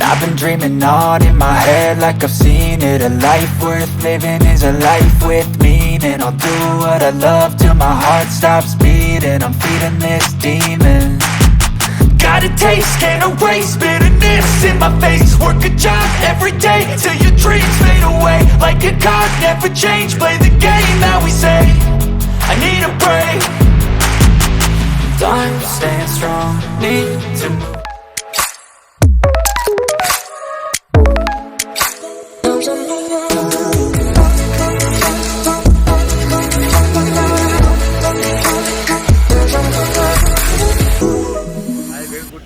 I've been dreaming on in my head like I've seen it. A life worth living is a life with meaning. I'll do what I love till my heart stops beating. I'm feeding this demon. Got a taste, can't erase bitterness in my face. Work a job every day till your dreams fade away. Like a card, never change, play the game that we say. I need a break. I'm staying strong, need to move.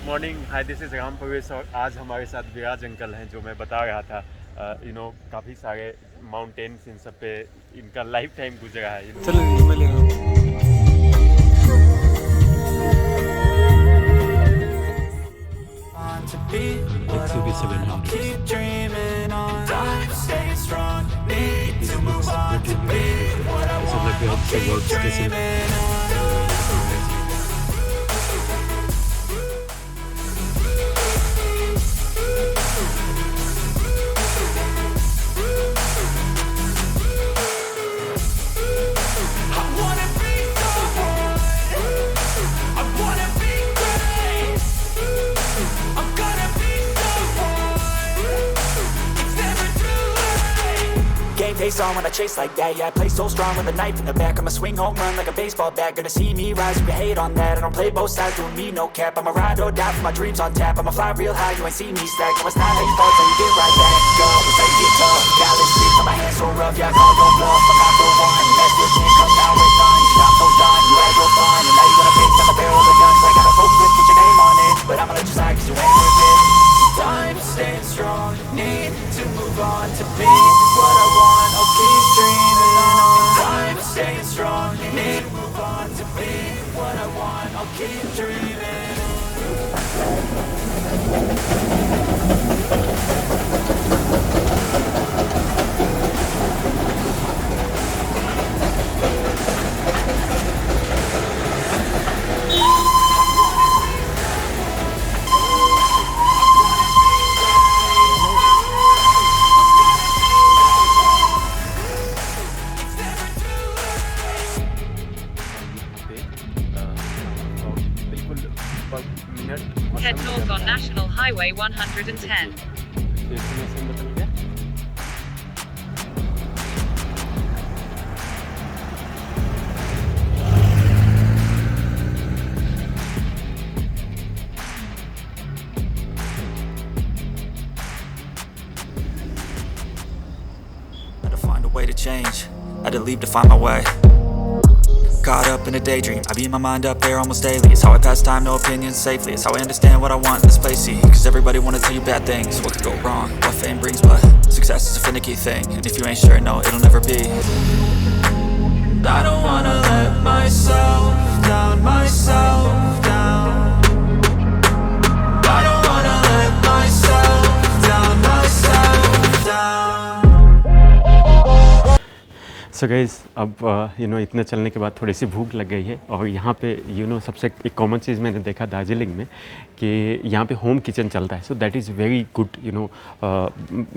Morning, hi this is Ram प्रवेश और आज हमारे साथ विराज uncle हैं जो मैं बता रहा था काफ़ी सारे माउंटेन्स इन सब पे इनका लाइफ टाइम गुजरा है। चलो मैं ले रहा हूँ। Face on when I chase like that, yeah, I play so strong with a knife in the back. I'ma swing home run like a baseball bat. Gonna see me rise, you can hate on that. I don't play both sides, doing me no cap. I'ma ride or die for my dreams on tap. I'ma fly real high, you ain't see me stack. No, it's not how you fall, so you get right back. Go, it's how you get tough. Callous streets on my hands so rough, yeah, I call your bluff. I'm not the one, that's the thing, come down with none. I'm so done, you had your fun, and now you gonna face on the barrel of guns. I got a focus, get your name on it, but I'ma let you slide 'cause you ain't worth it. I'm staying strong, need to move on to be what I want. I'll keep dreaming on. I'm staying strong, need to move on to be what I want. I'll keep dreaming. Head north on National Highway 110. Had to find a way to change, had to leave to find my way. Caught up in a daydream, I beat my mind up there almost daily. It's how I pass time, no opinions safely. It's how I understand what I want in this place, see. Cause everybody wanna tell you bad things, what could go wrong, what fame brings. But success is a finicky thing, and if you ain't sure, no, it'll never be. I don't wanna let myself down, myself down. I don't wanna let myself down, myself down. So guys, अब इतना चलने के बाद थोड़ी सी भूख लग गई है और यहाँ पे सबसे एक कॉमन चीज़ मैंने देखा दार्जिलिंग में कि यहाँ पे होम किचन चलता है। So that is very good,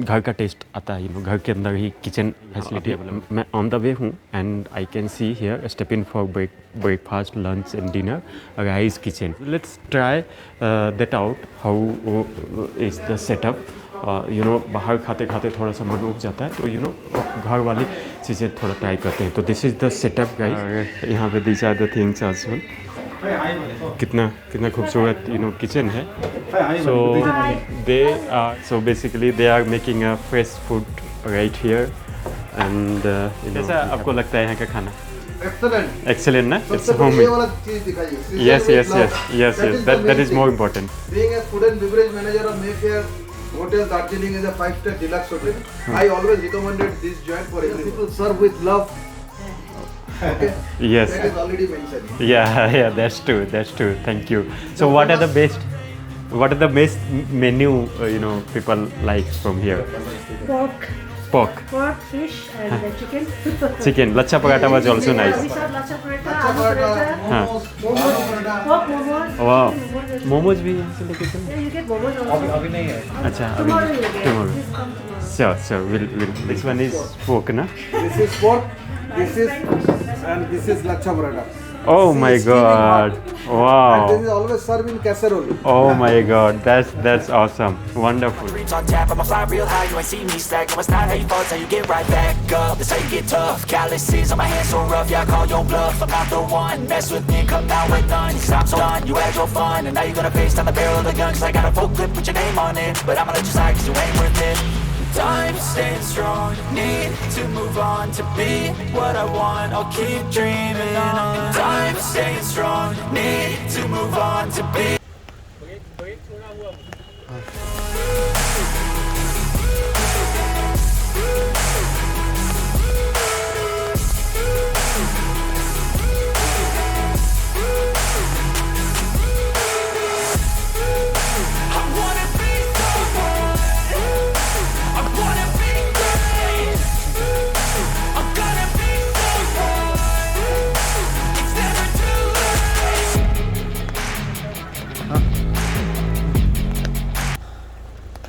घर का टेस्ट आता है, घर के अंदर ही किचन फैसिलिटी अवेलेबल। मैं ऑन द वे हूँ and I can see here step in for breakfast, lunch and dinner, rice kitchen. Let's try that out how is the setup. बाहर खाते खाते थोड़ा सा मन उठ जाता है, तो घर वाली चीज़ें थोड़ा ट्राई करते हैं। तो this is the setup guys. यहाँ पे these are the things as well. कितना खूबसूरत किचन है। So basically they are making a fresh food right here and कैसा आपको लगता है यहाँ का खाना? Excellent, na? It's homemade. Yes. That is more important. Being a food and beverage manager of Mayfair Hotel Darjeeling is a 5-star deluxe hotel. I always recommended this joint for everyone. People serve with love. Okay. Yes. That is already mentioned. Yeah. That's true. Thank you. So, what are the best menu people like from here? Pork, fish, and chicken. Chicken. Lachha paratha was also nice. Lachha paratha, Wow. Momos भी यहाँ से लेके चलो। Yeah, you get momos also. अभी नहीं है. अच्छा अभी Tomorrow you'll get. tomorrow. Just come tomorrow. Sure, will. This one is pork, na? This is pork. This is and this is lacha paratha. Oh my God! And this Wow! is always served in casserole. Oh my God! That's awesome! Wonderful! Dreams on tap, I'ma fly real high, you ain't see me slack. No, it's not how you fall, it's how you get right back up. That's how you get tough. Calluses on my hands so rough, yeah, I call your bluff. I'm not the one, mess with me, come down with none. Cause I'm so done, you had your fun, and now you're gonna face down the barrel of the gun. Cause I got a full clip, put your name on it, but I'ma let you slide cause you ain't worth it. Time staying strong, need to move on to be what I want, I'll keep dreaming on. Time staying strong, need to move on to be.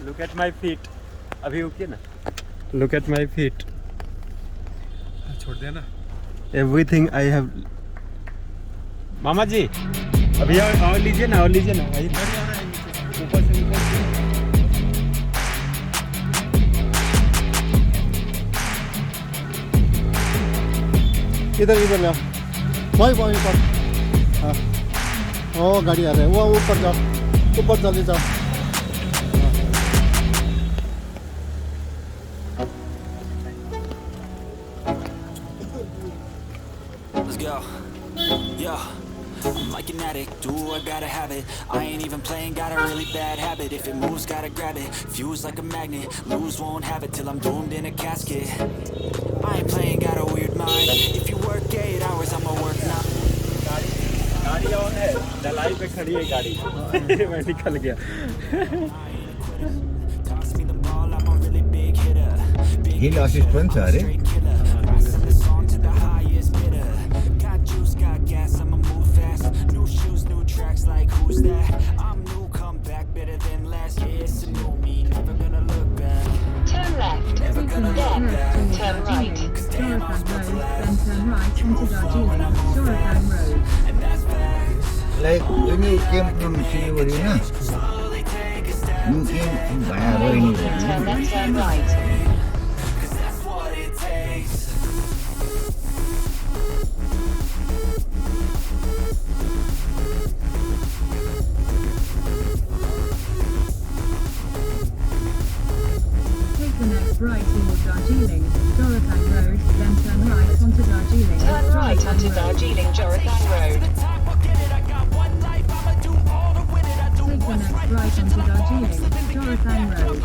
Look at my feet. अभी रुकिए ना. Look at my feet. छोड़ देना. Everything I have. मामा जी, अभी और लीजिए ना, और लीजिए ना. ऊपर से इधर ले वही ऊपर. हाँ ओ गाड़ी आ रहा है वो ऊपर जाओ जल्दी जाओ. Let's go. Yo, I'm like an addict, do I gotta have it. I ain't even playing, got a really bad habit. If it moves, gotta grab it, fuse like a magnet. Lose, won't have it till I'm doomed in a casket. I ain't playing, got a weird mind. If you work 8 hours, I'ma work 9. गाड़ी और है, दलाई पे खड़ी है गाड़ी. मैं निकल गया. Toss me the ball, I'm a really big hitter. Hill assistance are it? Got juice, got gas, I'ma move fast. New shoes, new tracks, like who's that? I'm new, come back better than last. Yeah, it's a new me, never gonna look back. Turn left. Never gonna look back. Turn right. Damn, I was built to last. Then turn right onto Darjeeling, Shoreline Road. And that's facts. Like when you came from Siliguri, na? Slowly take a step You came from Bayabari. Turn left, turn right. cause that's what it takes. Take the next right toward Darjeeling, Jorathang Road, then turn right onto Darjeeling. Turn right Jorathang onto Road. Darjeeling, Jorathang Road. Take the next right onto Darjeeling, Jorathang Road.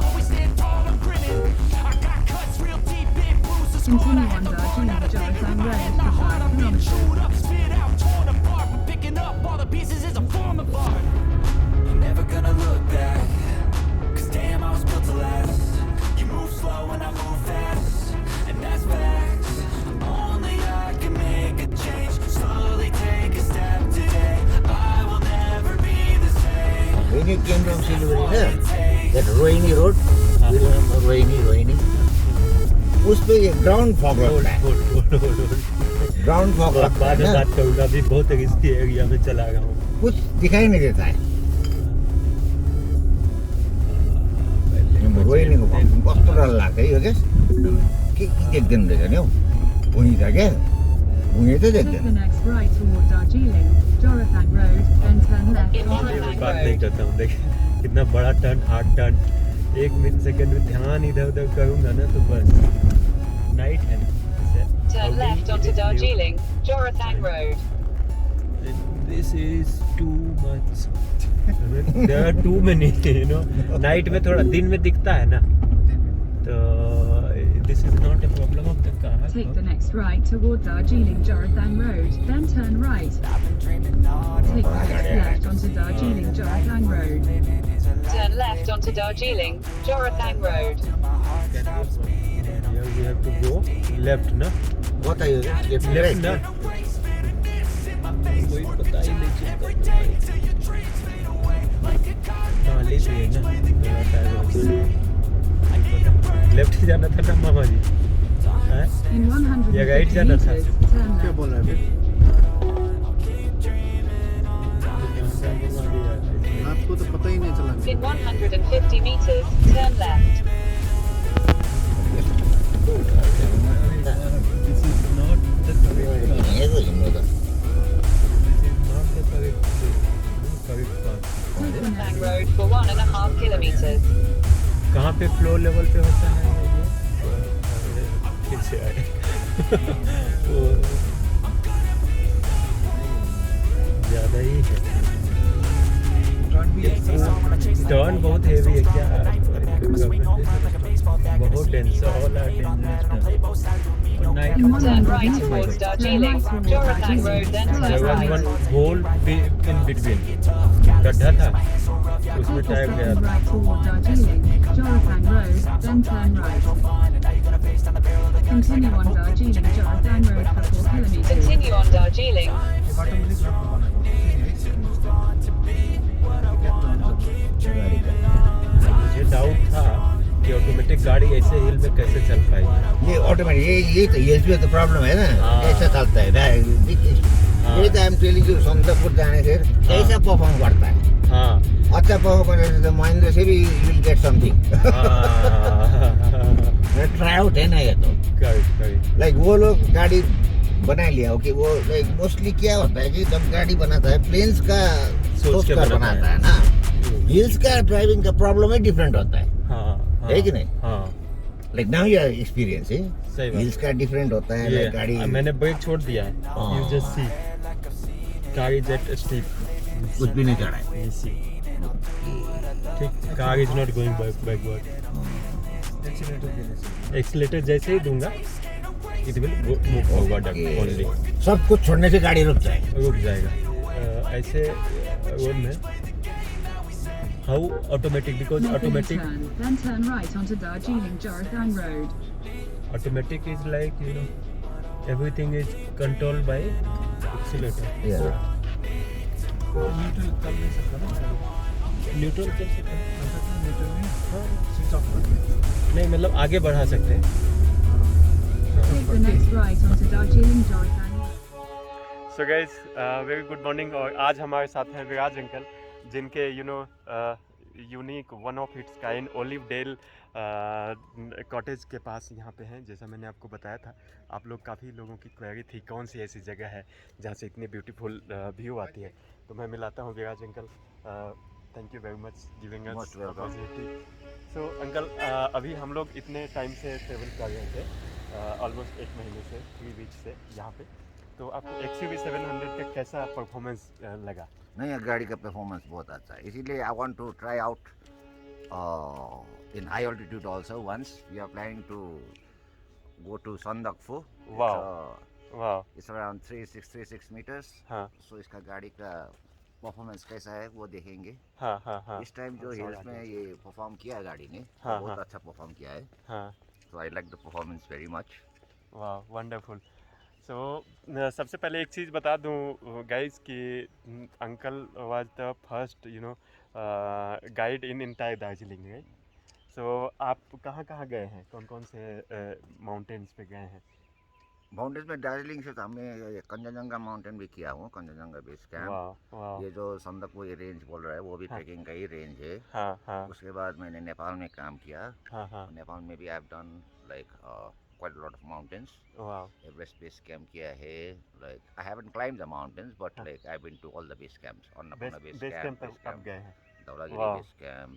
Continue on Darjeeling, Jorathang Road for 5 kilometers. Never gonna look back. Cause damn, I was built to last. You move slow and I move fast. And that's facts. Only I can make a change. Slowly take a step today. I will never be the same. When you came from Siliguri, na? That Rohini road, you remember Rohini? उस पे ये ground fog लगता है. Ground fog लगता बाद में है बात करूँगा. अभी बहुत रिस्की एरिया में चला गया हूँ. कुछ दिखाई नहीं देता है. रोहिणी को कस्तो डर लाग्छ है यो के देख्दैन रहेछ नि हौ. भुइँ छ क्या भुइँ त Take देख्दैन. the next right toward Darjeeling, Jorathang Road, then turn left onto बात नहीं करता हूँ. देख कितना बड़ा टर्न, हार्ड टर्न. 1 सेकंड में ध्यान इधर उधर करूँगा ना तो बस नाइट है. Turn left onto Darjeeling, Jorathang Road. This is too much. There are too many, you know. Night में थोड़ा, दिन में दिखता है ना. तो this is not a problem of the car. Take the next right toward Darjeeling, Jorathang Road, then turn right. Take the next left onto Darjeeling, Jorathang Road. Turn left onto Darjeeling, Jorathang Road. Here we have to go left, ना. कता यो Left ना. कोई पता ही नहीं चलता. इसलिए ना left ही जाना था ना मामा जी, हैं? In 150 या राइट जाना था? meters, turn क्या left. बोल रहा है अभी? आपको तो पता ही नहीं चला। In 150 meters, turn left. This is not the correct ये तो इन लोग This is not the correct path. Take the Bang next Road for 1.5 kilometers. कहाँ पे फ्लो लेवल पे होता है ये? फिर से आए ज़्यादा ही है, टर्न बहुत हेवी है क्या? बहुत dense, all are dangerous night. Turn right towards Darjeeling, Jorapang Road, then There turn was right. one hole in between, गड्ढा था, उसमें Take a टाइप गया second था। right toward Darjeeling, Jorapang Road, then turn right. Continue on Darjeeling Jorapang Road for 4 kilometers. Continue on Darjeeling. मुझे doubt था कि automatic गाड़ी ऐसे हिल में कैसे चल पाएगी। ये ऑटोमेटिक ये तो ये तो प्रॉब्लम है ना, हाँ। ऐसा चलता है ना। ये तो आई एम टेलिंग यू संदकपुर जाने से कैसा परफॉर्म करता है। हाँ अच्छा परफॉर्म करने से तो महिंद्रा से भी you will get something. Try out है ना ये तो। करेक्ट। लाइक वो लोग गाड़ी बना लिया ओके, वो लाइक मोस्टली क्या होता है कि जब गाड़ी बनाता है प्लेन्स का सोच के कर बनाता बनाता है ना। हिल्स का ड्राइविंग का प्रॉब्लम ही डिफरेंट होता है, हाँ है कि नहीं? हाँ लाइक नाउ योर एक्सपीरियंस है, सही बात। हिल्स का डिफरेंट होता है। ये लाइक गाड़ी मैंने ब्रेक छोड़ दिया है, हाँ। You just see car is at steep, कुछ भी नहीं चढ़ा है। यू सी ठीक, car is not going backward. Accelerator जैसे ही दूंगा it will move forward only, सब कुछ छोड़ने से गाड़ी रुक जाए। रुक जाएगा। ऐसे रोड में how automatic, because Make a automatic U-turn, then turn right onto Darjeeling Jorapang Road. automatic is like, you know, everything is controlled by accelerator. Yeah. Neutral कर सकते हैं, नहीं मतलब आगे बढ़ा सकते हैं। Take the next right onto Darjeeling Jorapang. So guys very good morning. और आज हमारे साथ हैं विराज अंकल, जिनके unique one of its kind Olive Dale Cottage के पास यहाँ पे हैं। जैसा मैंने आपको बताया था, आप लोग काफ़ी लोगों की क्वेरी थी कौन सी ऐसी जगह है जहाँ से इतनी ब्यूटीफुल व्यू आती है। तो मैं मिलाता हूँ Viraj uncle. Thank you very much giving us Most welcome. Opportunity. So uncle अभी हम लोग इतने टाइम से ट्रेवल कर रहे थे, ऑलमोस्ट 1 महीने से 3 वीक से यहाँ पे। तो आपको XUV700 का कैसा परफॉर्मेंस लगा? नहीं, ये गाड़ी का परफॉर्मेंस बहुत अच्छा है, इसीलिए I want to try out in high altitude also. Once we are planning to go to Sandakphu. वाह इट्स अराउंड 3636 मीटर्स। हाँ सो इसका गाड़ी का परफॉर्मेंस कैसा है वो देखेंगे। हाँ इस टाइम जो हिल्स में ये परफॉर्म किया है गाड़ी ने, हाँ, बहुत हाँ। अच्छा परफॉर्म किया है। हाँ so I like the performance very much. वाह वंडरफुल। सो सबसे पहले एक चीज़ बता दूं गाइस कि uncle was the first guide in entire Darjeeling है। सो आप कहाँ कहाँ गए हैं, कौन कौन से माउंटेन्स पे गए हैं? माउंटेन्स में दार्जिलिंग से तो हमने ये कंचनजंगा माउंटेन भी किया हूँ, कंचनजंगा बेस कैंप। वाह वाह ये जो संदकफू ये रेंज बोल रहा है वो भी हाँ। ट्रेकिंग का ही रेंज है। हाँ हाँ उसके बाद मैंने नेपाल में काम किया। हाँ हाँ नेपाल में भी I have done like quite a lot of mountains. वाह Everest base camp किया है। Like I haven't climbed the mountains, but like I've been to all the base camps. Annapurna base camp, पे आप गए हैं? Dhaulagiri Wow. base camp,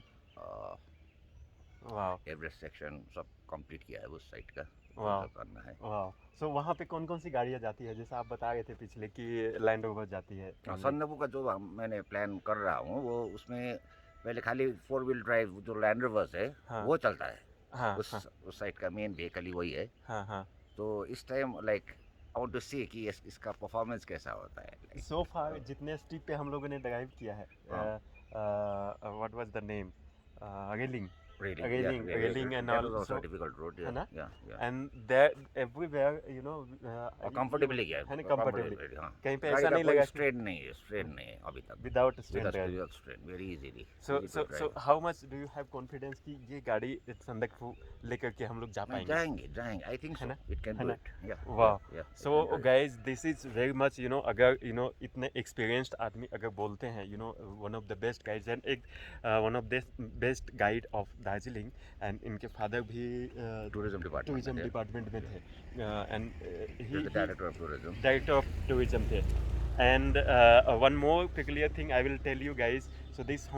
वाह Everest section सब complete किया है उस साइड का। Wow. मतलब करना है। वाह। सो वहाँ पे कौन कौन सी गाड़ियाँ जाती है? जैसे आप बता रहे थे पिछले कि लैंड रोवर जाती है। संदकफू का जो मैंने प्लान कर रहा हूँ वो उसमें पहले खाली 4 व्हील ड्राइव जो लैंड रोवर्स है हाँ। वो चलता है। हाँ उस साइड का मेन व्हीकल ही वही है। हाँ हाँ। तो इस time like I want to see कि इसका परफॉर्मेंस कैसा होता है। सो फार जितने स्टीप पे हम लोगों ने ड्राइव किया है, what was the name, railing railing and that all. was also So, a difficult road. है ना? Yeah. And there everywhere, you know, Comfortably गया है ना, comfortably. हाँ. कहीं पे गाड़ी ऐसा का नहीं कोई लगा strain नहीं है अभी तक. without strain ride. Without strain, very easily. So easy to drive. how much do you have confidence कि ये गाड़ी संदक को लेकर के हम लोग जा पाएंगे? जाएंगे. I think so. है ना? It can है do ना? it. Yeah. Wow. Yeah. So guys, this is very much, you know, अगर you know इतने experienced आदमी अगर बोलते हैं, you know, one of the best guys and एक one of the best guide of Darjeeling, and इनके father भी tourism department में थे, and he is the director of tourism थे. And one more peculiar thing I will tell you guys. So this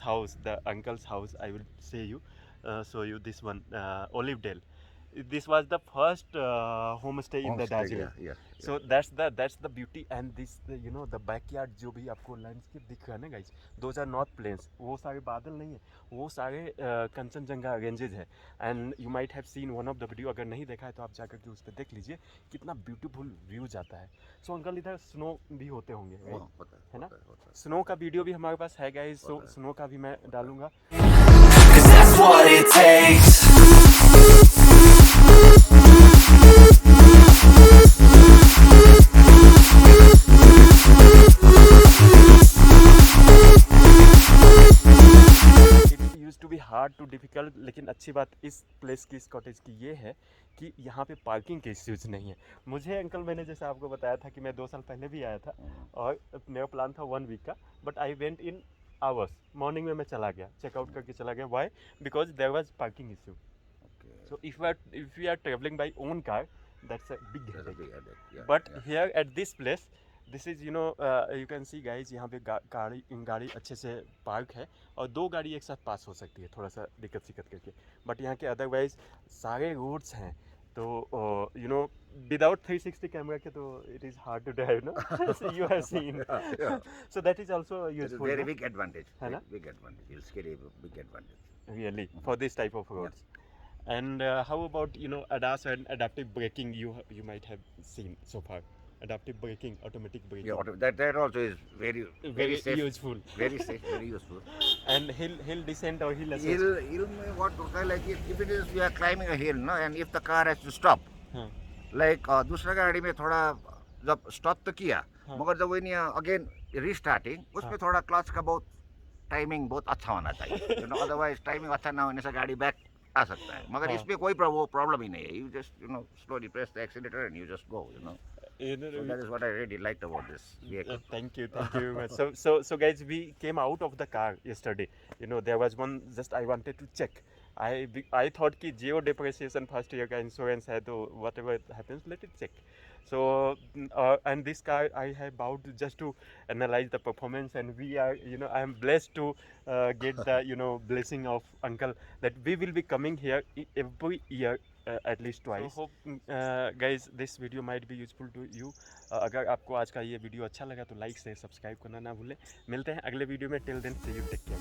house, the uncle's house, I will show you this one, Olivedale. This was the first homestay in the Darjeeling. Yeah. So that's the beauty, and this you know the backyard जो भी आपको landscape दिख रहा है ना guys, those are not plains. वो सारे बादल नहीं है, वो सारे कंचनजंगा ranges है. And you might have seen one of the video, अगर नहीं देखा है तो आप जाकर के उस पर देख लीजिए कितना beautiful view जाता है. So अंकल इधर snow भी होते होंगे, है ना? Snow का वीडियो भी हमारे पास है guys, so snow का भी मैं डालूंगा. 'Cause that's what it takes. To be hard to difficult, लेकिन अच्छी बात इस प्लेस की, इस कॉटेज की ये है कि यहाँ पे पार्किंग के इश्यूज नहीं है. मुझे अंकल, मैंने जैसे आपको बताया था कि मैं 2 साल पहले भी आया था और मेरा प्लान था 1 वीक का, but I went in hours. Morning में मैं चला गया, चेकआउट करके चला गया. Why? Because there was parking issue. So if we are travelling by own car, that's a big headache. But here at this place, this is you know you can see guys, यहाँ पे गाड़ी अच्छे से park है और 2 गाड़ी एक साथ पास हो सकती है, थोड़ा सा दिक्कत करके. बट यहाँ के अदरवाइज सारे रोड्स हैं, तो यू नो विदाउट 360 कैमरा के तो it is hard to drive, no? You have seen. So that is also useful. Very big advantage, है ना? Big advantage, it's very big advantage really for this type of roads. And how about, you know, ADAS and adaptive braking? You might have seen so far. Adaptive braking, automatic braking. Yeah, that also is very safe, useful. Very safe, very useful. And hill descent or hill assist. Hill में what होता है, like if it is we are climbing a hill, no, and if the car has to stop, like दूसरा गाड़ी में थोड़ा जब stop तो किया, मगर जब when again restarting, उसमें थोड़ा क्लच का बहुत टाइमिंग बहुत अच्छा होना चाहिए, you know, otherwise टाइमिंग अच्छा ना होने से गाड़ी बैक आ सकता है. मगर इसमें कोई प्रॉब्लम ही नहीं है. You just, you know, slowly press the accelerator and you just go, you know. So that is what I really liked about this vehicle. Thank you very much. So guys, we came out of the car yesterday. You know, there was one, just I wanted to check. I thought कि zero depreciation first year का insurance है, तो whatever happens, let it check. So and this car I have bought just to analyze the performance, and we are, you know, I am blessed to get the, you know, blessing of uncle that we will be coming here every year. At least twice. So hope guys this video might be useful to you. अगर आपको आज का ये video अच्छा लगा तो like से subscribe करना ना भूलें. मिलते हैं अगले वीडियो में. Till then see you, take care.